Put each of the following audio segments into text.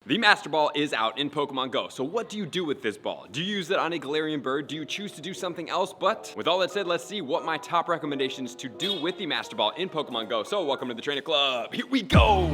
The Master Ball is out in Pokemon Go, so what do you do with this ball? Do you use it on a Galarian bird? Do you choose to do something else? But with all that said, let's see what my top recommendations to do with the Master Ball in Pokemon Go. So welcome to the Trainer Club. Here we go!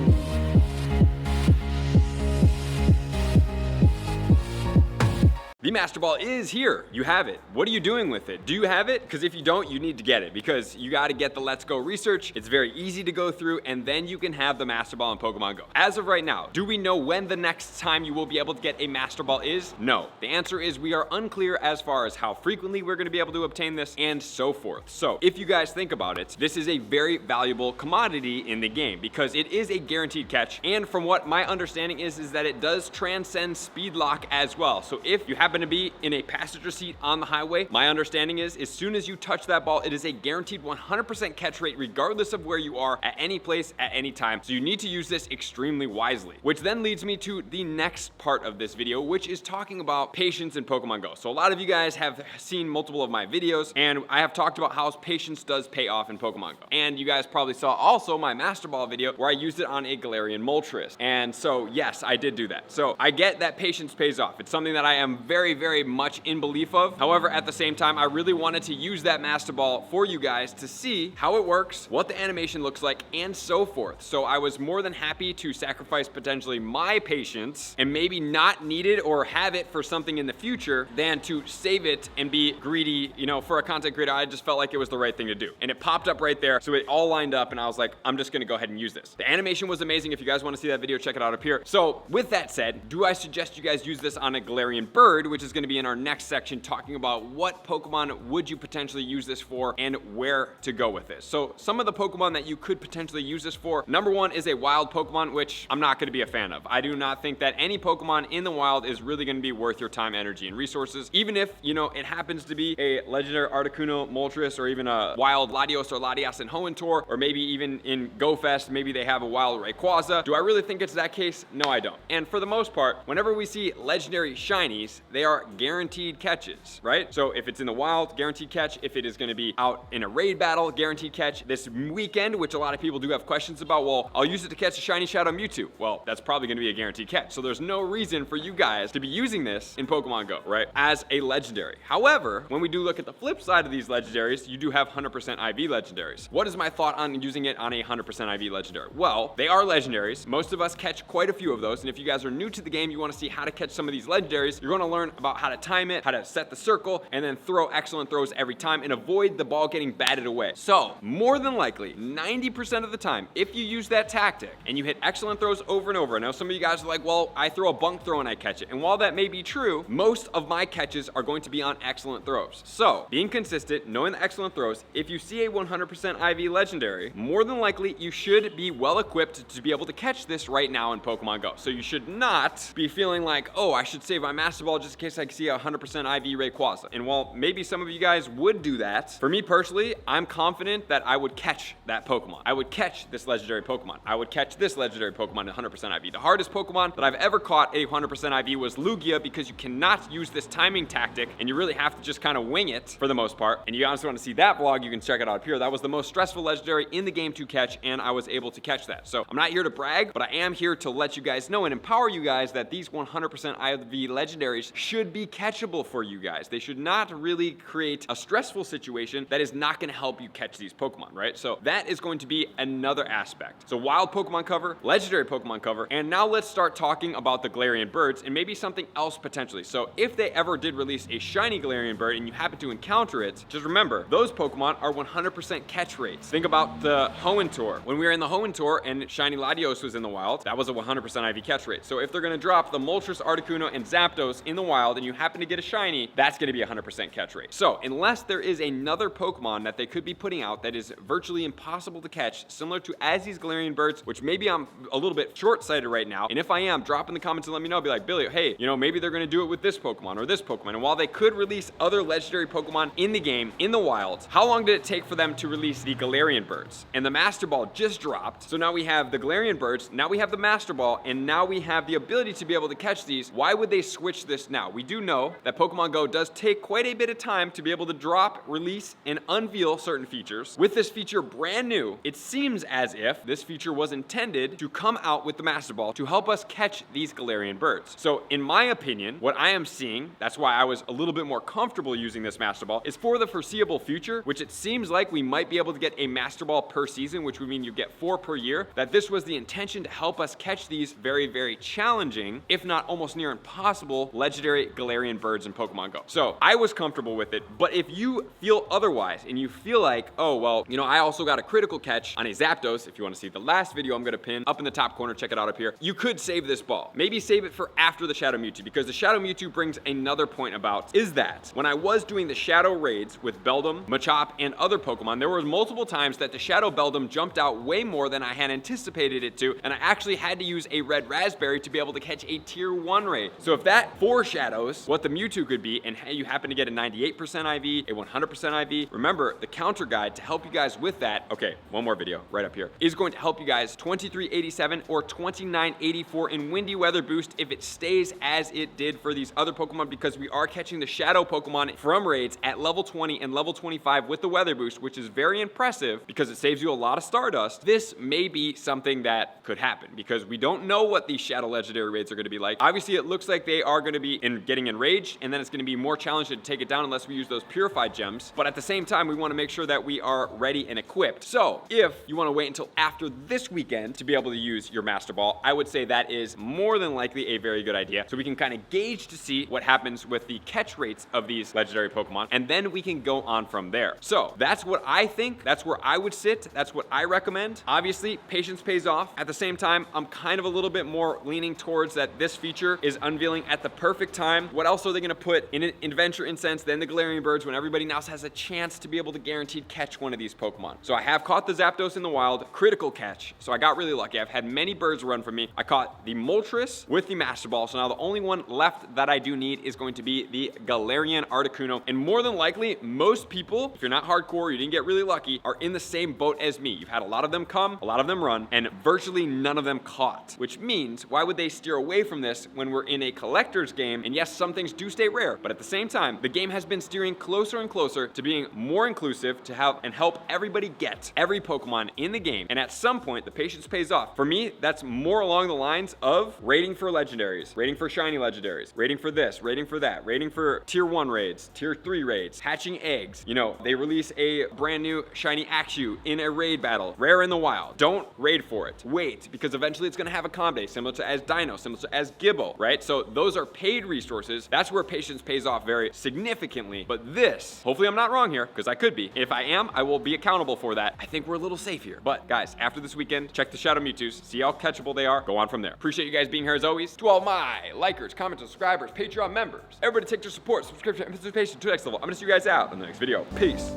The Master Ball is here. You have it. What are you doing with it? Do you have it? Because if you don't, you need to get it because you got to get the Let's Go research. It's very easy to go through and then you can have the Master Ball in Pokemon Go. As of right now, do we know when the next time you will be able to get a Master Ball is? No. The answer is we are unclear as far as how frequently we're going to be able to obtain this and so forth. So if you guys think about it, this is a very valuable commodity in the game because it is a guaranteed catch. And from what my understanding is that it does transcend speed lock as well. So if you happen to be in a passenger seat on the highway, my understanding is as soon as you touch that ball, it is a guaranteed 100% catch rate regardless of where you are at any place at any time. So you need to use this extremely wisely, which then leads me to the next part of this video, which is talking about patience in Pokemon Go. So a lot of you guys have seen multiple of my videos and I have talked about how patience does pay off in Pokemon Go. And you guys probably saw also my Master Ball video where I used it on a Galarian Moltres. And so yes, I did do that. So I get that patience pays off. It's something that I am very much in belief of. However, at the same time, I really wanted to use that Master Ball for you guys to see how it works, what the animation looks like, and so forth. So I was more than happy to sacrifice potentially my patience and maybe not need it or have it for something in the future than to save it and be greedy, you know, for a content creator. I just felt like it was the right thing to do. And it popped up right there. So it all lined up and I was like, I'm just gonna go ahead and use this. The animation was amazing. If you guys want to see that video, check it out up here. So with that said, do I suggest you guys use this on a Galarian bird, which is going to be in our next section talking about what Pokemon would you potentially use this for and where to go with this. So some of the Pokemon that you could potentially use this for, number one is a wild Pokemon, which I'm not going to be a fan of. I do not think that any Pokemon in the wild is really going to be worth your time, energy, and resources. Even if, you know, it happens to be a legendary Articuno, Moltres, or even a wild Latios or Latias in Hoenn, or maybe even in GoFest, maybe they have a wild Rayquaza. Do I really think it's that case? No, I don't. And for the most part, whenever we see legendary shinies, they are guaranteed catches, right? So if it's in the wild, guaranteed catch. If it is going to be out in a raid battle, guaranteed catch. This weekend, which a lot of people do have questions about, well, I'll use it to catch a shiny Shadow Mewtwo. Well, that's probably going to be a guaranteed catch. So there's no reason for you guys to be using this in Pokemon Go, right? As a legendary. However, when we do look at the flip side of these legendaries, you do have 100% IV legendaries. What is my thought on using it on a 100% IV legendary? Well, they are legendaries. Most of us catch quite a few of those. And if you guys are new to the game, you want to see how to catch some of these legendaries, you're going to learn about how to time it, how to set the circle, and then throw excellent throws every time and avoid the ball getting batted away. So more than likely, 90% of the time, if you use that tactic and you hit excellent throws over and over, I know some of you guys are like, well, I throw a bunk throw and I catch it. And while that may be true, most of my catches are going to be on excellent throws. So being consistent, knowing the excellent throws, if you see a 100% IV legendary, more than likely you should be well equipped to be able to catch this right now in Pokemon Go. So you should not be feeling like, oh, I should save my Master Ball just in case I see a 100% IV Rayquaza. And while maybe some of you guys would do that, for me personally, I'm confident that I would catch that Pokemon. I would catch this legendary Pokemon. I would catch this legendary Pokemon at 100% IV. The hardest Pokemon that I've ever caught a 100% IV was Lugia because you cannot use this timing tactic and you really have to just kind of wing it for the most part. And you honestly want to see that vlog, you can check it out up here. That was the most stressful legendary in the game to catch and I was able to catch that. So I'm not here to brag, but I am here to let you guys know and empower you guys that these 100% IV legendaries should be catchable for you guys. They should not really create a stressful situation that is not going to help you catch these Pokemon, right? So that is going to be another aspect. So wild Pokemon cover, legendary Pokemon cover, and now let's start talking about the Galarian birds and maybe something else potentially. So if they ever did release a shiny Galarian bird and you happen to encounter it, just remember, those Pokemon are 100% catch rates. Think about the Hoenn. When we were in the Hoenn and shiny Latios was in the wild, that was a 100% IV catch rate. So if they're going to drop the Moltres, Articuno, and Zapdos in the wild and you happen to get a shiny, that's going to be a 100% catch rate. So unless there is another Pokemon that they could be putting out that is virtually impossible to catch, similar to as these Galarian birds, which maybe I'm a little bit short-sighted right now, and if I am, drop in the comments and let me know. Be like, Billy, hey, you know, maybe they're going to do it with this Pokemon or this Pokemon. And while they could release other legendary Pokemon in the game, in the wild, how long did it take for them to release the Galarian birds? And the Master Ball just dropped. So now we have the Galarian birds, now we have the Master Ball, and now we have the ability to be able to catch these. Why would they switch this now? Now, we do know that Pokemon Go does take quite a bit of time to be able to drop, release, and unveil certain features. With this feature brand new, it seems as if this feature was intended to come out with the Master Ball to help us catch these Galarian birds. So in my opinion, what I am seeing, that's why I was a little bit more comfortable using this Master Ball, is for the foreseeable future, which it seems like we might be able to get a Master Ball per season, which would mean you get 4 per year, that this was the intention to help us catch these very, very challenging, if not almost near impossible, legendary Galarian birds in Pokemon Go. So I was comfortable with it, but if you feel otherwise and you feel like, oh, well, you know, I also got a critical catch on a Zapdos, if you want to see the last video I'm going to pin up in the top corner, check it out up here, you could save this ball. Maybe save it for after the Shadow Mewtwo, because the Shadow Mewtwo brings another point about, is that when I was doing the Shadow raids with Beldum, Machop, and other Pokemon, there were multiple times that the Shadow Beldum jumped out way more than I had anticipated it to, and I actually had to use a Red Raspberry to be able to catch a tier 1 raid. So if that foreshadows what the Mewtwo could be, and you happen to get a 98% IV, a 100% IV, remember the counter guide to help you guys with that, okay, one more video right up here, is going to help you guys 2387 or 2984 in windy weather boost if it stays as it did for these other Pokemon, because we are catching the Shadow Pokemon from raids at level 20 and level 25 with the weather boost, which is very impressive because it saves you a lot of Stardust. This may be something that could happen because we don't know what these Shadow Legendary raids are going to be like. Obviously, it looks like they are going to be getting enraged, and then it's going to be more challenging to take it down unless we use those purified gems. But at the same time, we want to make sure that we are ready and equipped. So if you want to wait until after this weekend to be able to use your Master Ball, I would say that is more than likely a very good idea. So we can kind of gauge to see what happens with the catch rates of these legendary Pokemon, and then we can go on from there. So that's what I think. That's where I would sit. That's what I recommend. Obviously, patience pays off. At the same time, I'm kind of a little bit more leaning towards that this feature is unveiling at the perfect time. What else are they going to put in Adventure Incense, then the Galarian birds, when everybody else has a chance to be able to guaranteed catch one of these Pokemon? So I have caught the Zapdos in the wild, critical catch. So I got really lucky. I've had many birds run from me. I caught the Moltres with the Master Ball. So now the only one left that I do need is going to be the Galarian Articuno. And more than likely, most people, if you're not hardcore, you didn't get really lucky, are in the same boat as me. You've had a lot of them come, a lot of them run, and virtually none of them caught. Which means, why would they steer away from this when we're in a collector's game? And yes, some things do stay rare, but at the same time, the game has been steering closer and closer to being more inclusive to have and help everybody get every Pokemon in the game. And at some point, the patience pays off. For me, that's more along the lines of raiding for legendaries, raiding for shiny legendaries, raiding for this, raiding for that, raiding for tier 1 raids, tier 3 raids, hatching eggs. You know, they release a brand new shiny Axew in a raid battle, rare in the wild. Don't raid for it. Wait, because eventually it's going to have a combo similar to as Dino, similar to as Gibble, right? So those are paid resources. That's where patience pays off very significantly. But this, hopefully I'm not wrong here, because I could be. If I am, I will be accountable for that. I think we're a little safe here. But guys, after this weekend, check the Shadow Mewtwo's, see how catchable they are, go on from there. Appreciate you guys being here as always. To all my likers, commenters, subscribers, Patreon members, everybody take your support, subscription, and participation to the next level. I'm gonna see you guys out in the next video. Peace.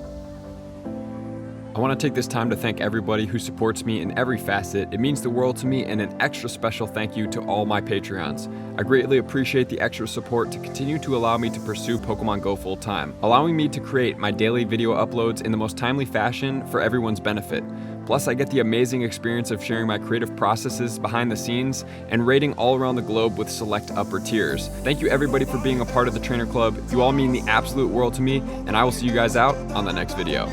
I want to take this time to thank everybody who supports me in every facet. It means the world to me, and an extra special thank you to all my Patreons. I greatly appreciate the extra support to continue to allow me to pursue Pokemon Go full time, allowing me to create my daily video uploads in the most timely fashion for everyone's benefit. Plus, I get the amazing experience of sharing my creative processes behind the scenes and raiding all around the globe with select upper tiers. Thank you everybody for being a part of the Trainer Club. You all mean the absolute world to me, and I will see you guys out on the next video.